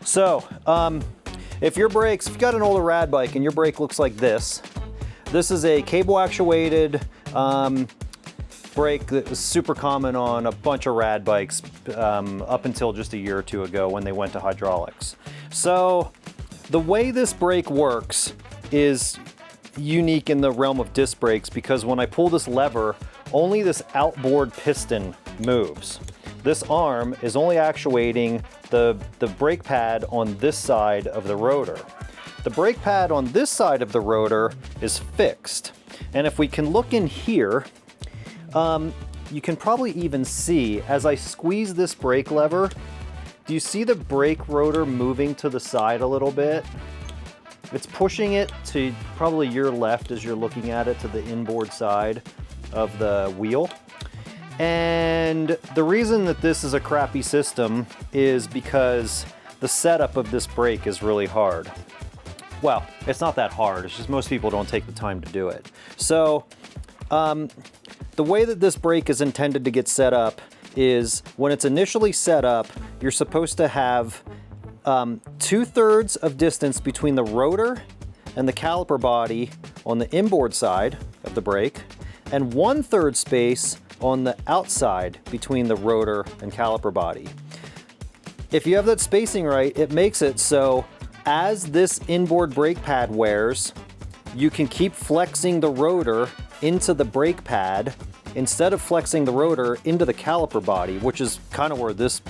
So, if your brakes, if you've got an older rad bike and your brake looks like this is a cable actuated brake that was super common on a bunch of rad bikes up until just a year or two ago when they went to hydraulics. So the way this brake works is unique in the realm of disc brakes because when I pull this lever, only this outboard piston moves. This arm is only actuating the brake pad on this side of the rotor. The brake pad on this side of the rotor is fixed. And if we can look in here, you can probably even see as I squeeze this brake lever, do you see the brake rotor moving to the side a little bit? It's pushing it to probably your left as you're looking at it to the inboard side of the wheel. And the reason that this is a crappy system is because the setup of this brake is really hard. Well, it's not that hard, it's just most people don't take the time to do it. So, the way that this brake is intended to get set up is when it's initially set up, you're supposed to have 2/3 of distance between the rotor and the caliper body on the inboard side of the brake, and 1/3 space on the outside between the rotor and caliper body. If you have that spacing right, it makes it so as this inboard brake pad wears, you can keep flexing the rotor into the brake pad instead of flexing the rotor into the caliper body, which is kind of where this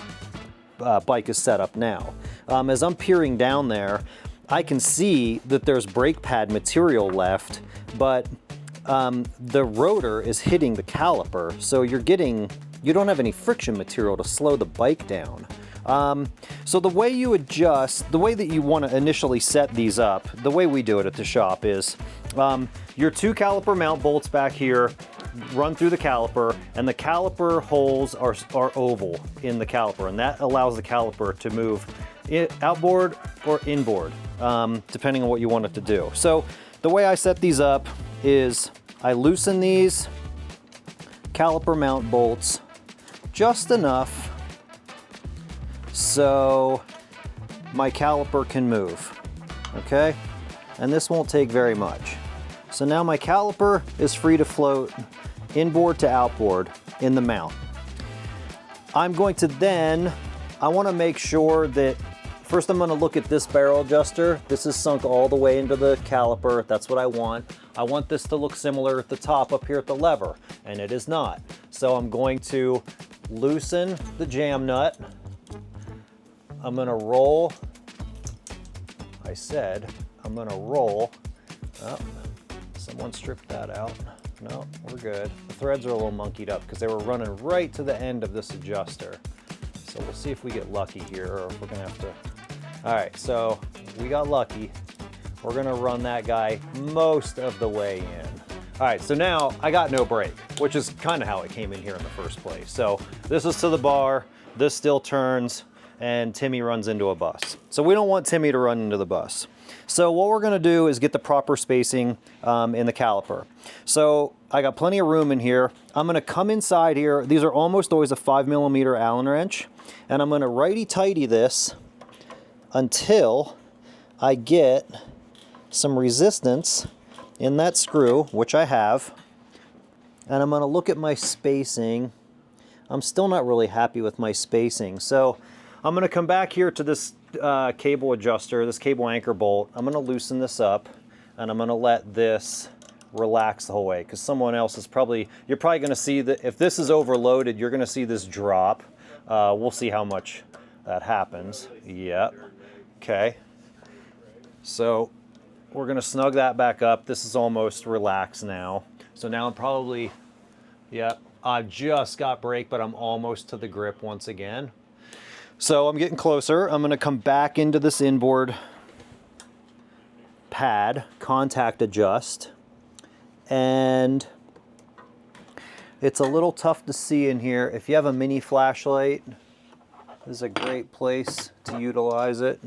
bike is set up now. As I'm peering down there, I can see that there's brake pad material left, but the rotor is hitting the caliper, so you don't have any friction material to slow the bike down. So the way you adjust, the way that you want to initially set these up, the way we do it at the shop is your 2 caliper mount bolts back here run through the caliper, and the caliper holes are oval in the caliper, and that allows the caliper to move outboard or inboard, depending on what you want it to do. So the way I set these up is I loosen these caliper mount bolts just enough so my caliper can move, okay? And this won't take very much. So now my caliper is free to float inboard to outboard in the mount. I'm going to then, I want to make sure that first I'm going to look at this barrel adjuster. This is sunk all the way into the caliper. That's what I want. I want this to look similar at the top up here at the lever, and it is not. So I'm going to loosen the jam nut. I'm going to roll. I said I'm going to roll. Oh, someone stripped that out. No, we're good. The threads are a little monkeyed up because they were running right to the end of this adjuster. So we'll see if we get lucky here or if we're going to have to. All right, so we got lucky. We're going to run that guy most of the way in. All right, so now I got no brake, which is kind of how it came in here in the first place. So this is to the bar, this still turns, and Timmy runs into a bus. So we don't want Timmy to run into the bus. So what we're gonna do is get the proper spacing in the caliper. So I got plenty of room in here. I'm gonna come inside here. These are almost always a 5mm Allen wrench. And I'm gonna righty-tighty this until I get some resistance in that screw, which I have. And I'm gonna look at my spacing. I'm still not really happy with my spacing. So I'm gonna come back here to this cable adjuster, this cable anchor bolt. I'm gonna loosen this up and I'm gonna let this relax the whole way because someone else is you're probably gonna see that if this is overloaded, you're gonna see this drop. We'll see how much that happens. Yep, okay. So we're gonna snug that back up. This is almost relaxed now. So now I'm probably, yep, I just got brake, but I'm almost to the grip once again. So I'm getting closer. I'm gonna come back into this inboard pad, contact adjust, and it's a little tough to see in here. If you have a mini flashlight, this is a great place to utilize it.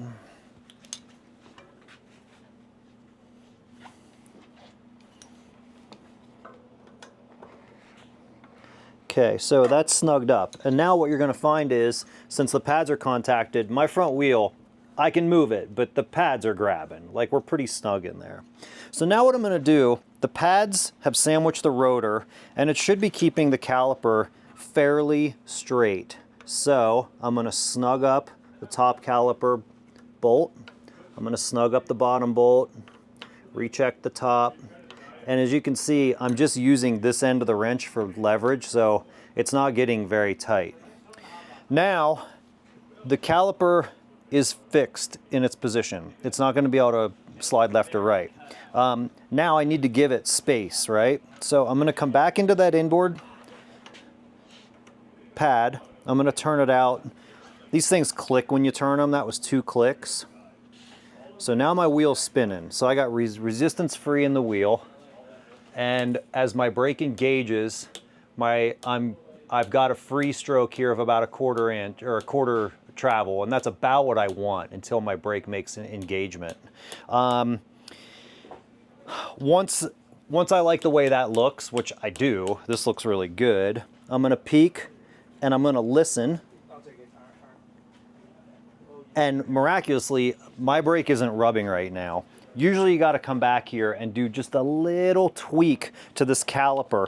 Okay, so that's snugged up. And now what you're gonna find is, since the pads are contacted, my front wheel I can move it, but the pads are grabbing. Like, we're pretty snug in there. So now what I'm gonna do, the pads have sandwiched the rotor, and it should be keeping the caliper fairly straight. So I'm gonna snug up the top caliper bolt. I'm gonna snug up the bottom bolt, recheck the top. And as you can see, I'm just using this end of the wrench for leverage, so it's not getting very tight. Now, the caliper is fixed in its position. It's not gonna be able to slide left or right. Now I need to give it space, right? So I'm gonna come back into that inboard pad. I'm gonna turn it out. These things click when you turn them. That was 2 clicks. So now my wheel's spinning. So I got resistance free in the wheel. And as my brake engages, I've got a free stroke here of about a 1/4 inch or a 1/4 travel, and that's about what I want until my brake makes an engagement. Once I like the way that looks, which I do, this looks really good, I'm gonna peek and I'm gonna listen. And miraculously, my brake isn't rubbing right now. Usually you gotta come back here and do just a little tweak to this caliper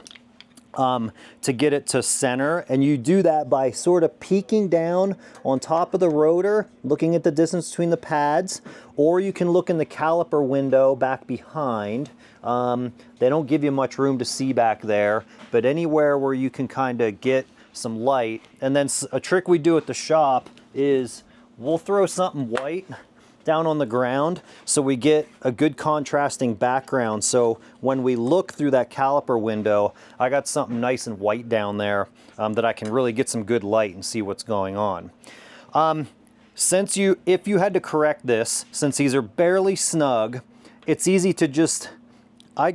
to get it to center. And you do that by sort of peeking down on top of the rotor, looking at the distance between the pads, or you can look in the caliper window back behind. They don't give you much room to see back there, but anywhere where you can kind of get some light. And then a trick we do at the shop is we'll throw something white down on the ground so we get a good contrasting background. So when we look through that caliper window, I got something nice and white down there that I can really get some good light and see what's going on. If you had to correct this, since these are barely snug, it's easy to just, I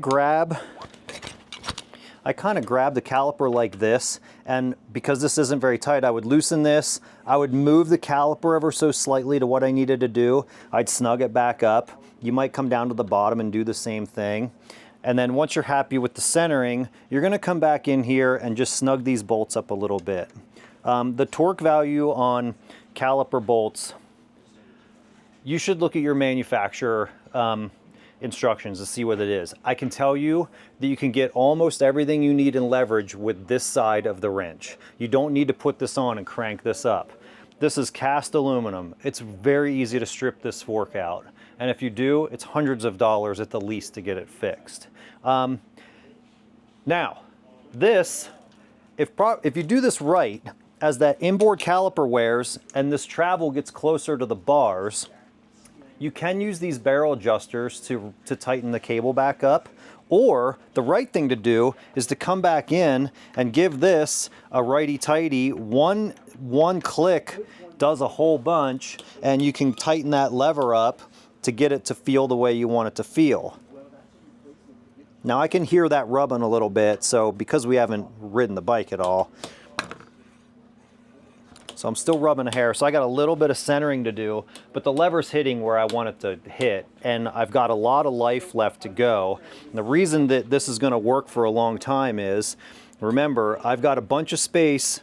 kind of grab the caliper like this, and because this isn't very tight, I would loosen this. I would move the caliper ever so slightly to what I needed to do. I'd snug it back up. You might come down to the bottom and do the same thing. And then once you're happy with the centering, you're gonna come back in here and just snug these bolts up a little bit. The torque value on caliper bolts, you should look at your manufacturer instructions to see what it is. I can tell you that you can get almost everything you need in leverage with this side of the wrench. You don't need to put this on and crank this up. This is cast aluminum. It's very easy to strip this fork out. And if you do, it's hundreds of dollars at the least to get it fixed. Now, this, if you do this right, as that inboard caliper wears and this travel gets closer to the bars, you can use these barrel adjusters to tighten the cable back up. Or the right thing to do is to come back in and give this a righty-tighty. One click does a whole bunch, and you can tighten that lever up to get it to feel the way you want it to feel. Now I can hear that rubbing a little bit, so because we haven't ridden the bike at all, so I'm still rubbing a hair, so I got a little bit of centering to do, but the lever's hitting where I want it to hit, and I've got a lot of life left to go. And the reason that this is gonna work for a long time is, remember, I've got a bunch of space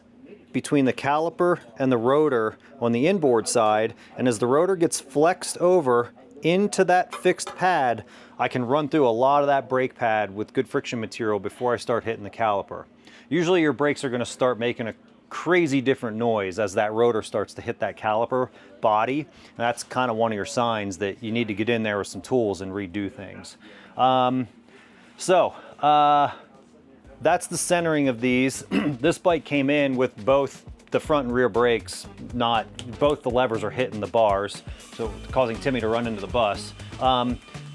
between the caliper and the rotor on the inboard side, and as the rotor gets flexed over into that fixed pad, I can run through a lot of that brake pad with good friction material before I start hitting the caliper. Usually your brakes are gonna start making a crazy different noise as that rotor starts to hit that caliper body. And that's kind of one of your signs that you need to get in there with some tools and redo things. That's the centering of these. This bike came in with both the front and rear brakes, both the levers are hitting the bars, so causing Timmy to run into the bus.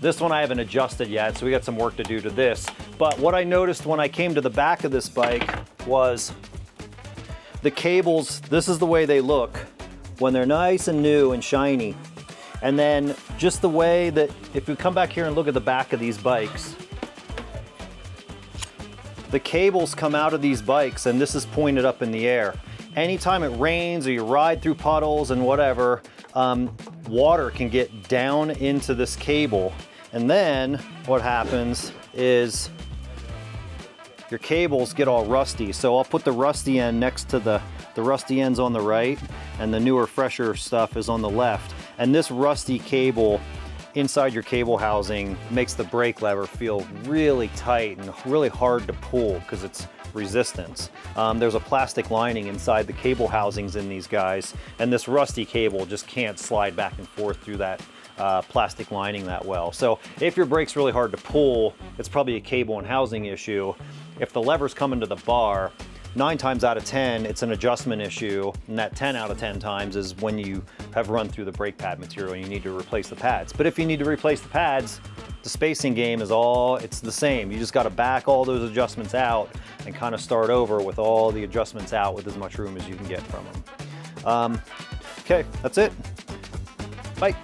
This one I haven't adjusted yet, so we got some work to do to this. But what I noticed when I came to the back of this bike was the cables, this is the way they look when they're nice and new and shiny. And then just the way that, if you come back here and look at the back of these bikes, the cables come out of these bikes and this is pointed up in the air. Anytime it rains or you ride through puddles and whatever, water can get down into this cable. And then what happens is your cables get all rusty. So I'll put the rusty end next to the rusty ends on the right, and the newer, fresher stuff is on the left. And this rusty cable inside your cable housing makes the brake lever feel really tight and really hard to pull because it's resistance. There's a plastic lining inside the cable housings in these guys, and this rusty cable just can't slide back and forth through that plastic lining that well. So if your brake's really hard to pull, it's probably a cable and housing issue. If the lever's coming to the bar, 9 times out of 10, it's an adjustment issue, and that 10 out of 10 times is when you have run through the brake pad material and you need to replace the pads. But if you need to replace the pads, the spacing game is it's the same. You just got to back all those adjustments out and kind of start over with all the adjustments out with as much room as you can get from them. Okay, that's it. Bye.